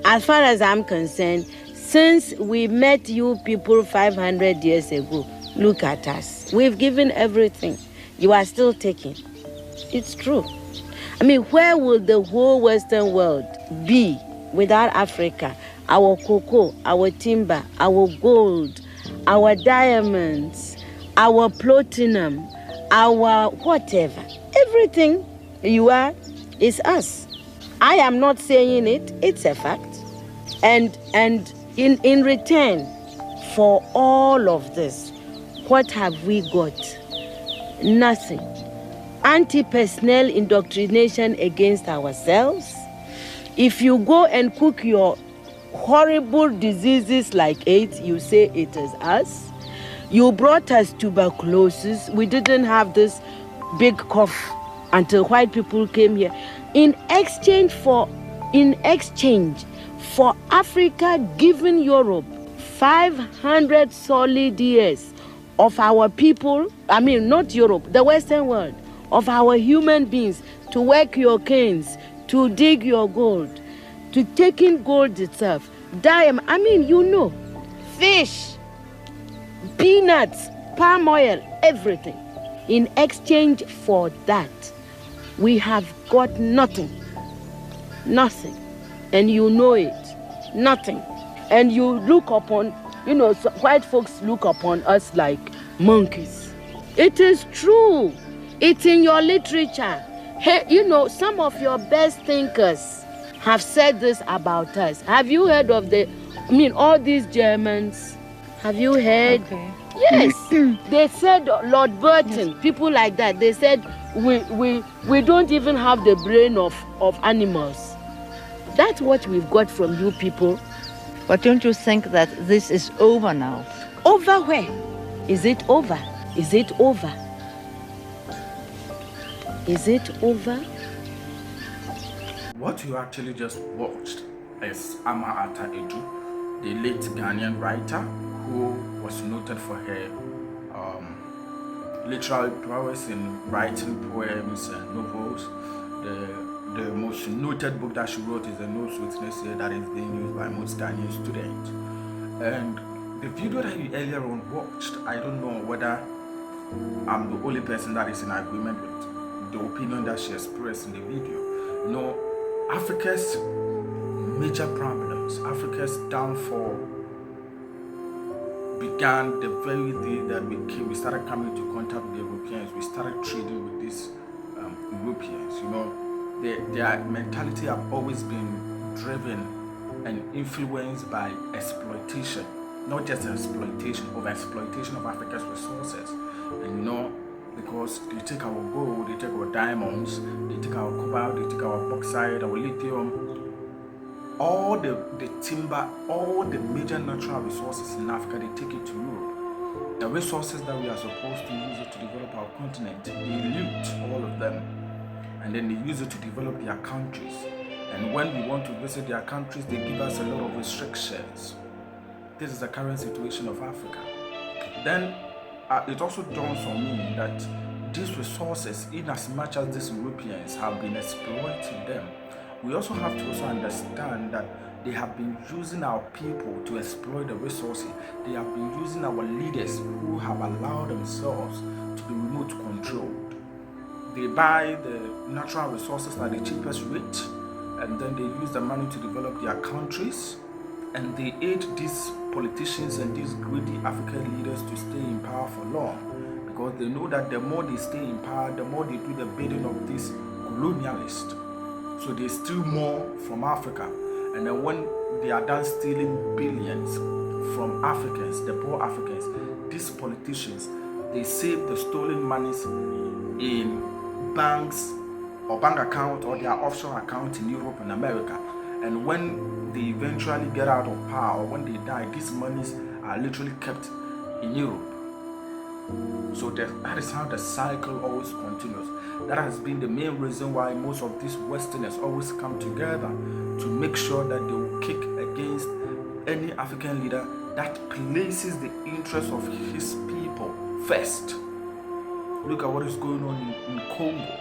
as far as I'm concerned, since we met you people 500 years ago, look at us. We've given everything. You are still taking. It's true. I mean, where will the whole Western world be without Africa? Our cocoa, our timber, our gold, our diamonds, our platinum, our whatever. Everything you are is us. I am not saying it, it's a fact. And in return for all of this, what have we got? Nothing. Anti-personnel indoctrination against ourselves. If you go and cook your horrible diseases like AIDS, you say it is us. You brought us tuberculosis. We didn't have this big cough until white people came here. In exchange for Africa giving Europe 500 solid years of our people, I mean not Europe, the Western world, of our human beings to work your canes, to dig your gold, to take in gold itself, diamond, I mean, you know, fish, peanuts, palm oil, everything. In exchange for that, we have got nothing. Nothing. And you know it. Nothing. And you look upon, you know, white folks look upon us like monkeys. It is true. It's in your literature. Hey, you know, some of your best thinkers have said this about us. Have you heard of all these Germans? Have you heard? Okay. Yes. They said, Lord Burton, people like that, they said, we don't even have the brain of animals. That's what we've got from you people. But don't you think that this is over now? Over where? Is it over? Is it over? Is it over? What you actually just watched is Ama Atta Aidoo, the late Ghanaian writer who was noted for her literary prowess in writing poems and novels. The most noted book that she wrote is A Notes Witness Here, that is being used by most Ghanaian students. And the video that you earlier on watched, I don't know whether I'm the only person that is in agreement with the opinion that she expressed in the video. You know, Africa's major problems, Africa's downfall began the very day that we started coming into contact with the Europeans. We started trading with these Europeans. You know, their mentality have always been driven and influenced by exploitation, not just exploitation, exploitation of Africa's resources. And you know, because they take our gold, they take our diamonds, they take our cobalt, they take our bauxite, our lithium, all the timber, all the major natural resources in Africa, they take it to Europe. The resources that we are supposed to use it to develop our continent, they loot all of them, and then they use it to develop their countries. And when we want to visit their countries, they give us a lot of restrictions. This is the current situation of Africa. Then it also dawns on me that these resources, in as much as these Europeans have been exploiting them, we also have to also understand that they have been using our people to exploit the resources. They have been using our leaders who have allowed themselves to be remote controlled. They buy the natural resources at the cheapest rate, and then they use the money to develop their countries, and they aid these politicians and these greedy African leaders to stay in power for long, because they know that the more they stay in power, the more they do the bidding of these colonialists. So they steal more from Africa, and then when they are done stealing billions from Africans, the poor Africans, these politicians, they save the stolen monies in banks or bank account or their offshore account in Europe and America. And when they eventually get out of power, or when they die, these monies are literally kept in Europe. So that is how the cycle always continues. That has been the main reason why most of these Westerners always come together to make sure that they will kick against any African leader that places the interests of his people first. Look at what is going on in Congo.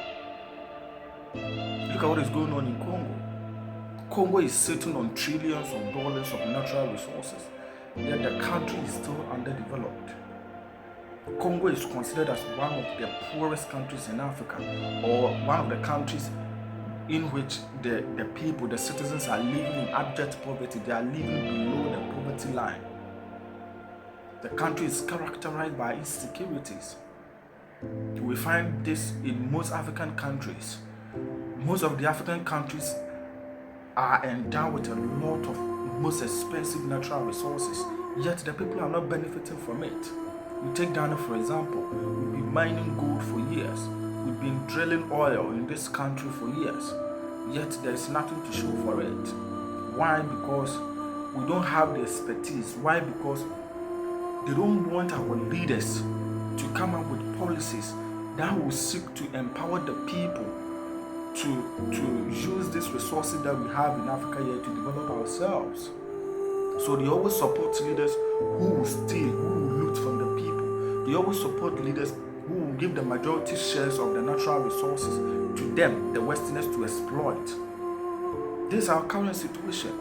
Look at what is going on in Congo. Congo is sitting on trillions of dollars of natural resources, yet the country is still underdeveloped. Congo is considered as one of the poorest countries in Africa, or one of the countries in which the people, the citizens, are living in abject poverty. They are living below the poverty line. The country is characterized by insecurities. We find this in most African countries. Most of the African countries are endowed with a lot of most expensive natural resources, yet the people are not benefiting from it. You take Ghana for example. We've been mining gold for years. We've been drilling oil in this country for years, yet there's nothing to show for it. Why? Because we don't have the expertise. Why? Because they don't want our leaders to come up with policies that will seek to empower the people to use these resources that we have in Africa here to develop ourselves. So they always support leaders who will steal, who will loot from the people. They always support leaders who will give the majority shares of the natural resources to them, the Westerners, to exploit. This is our current situation.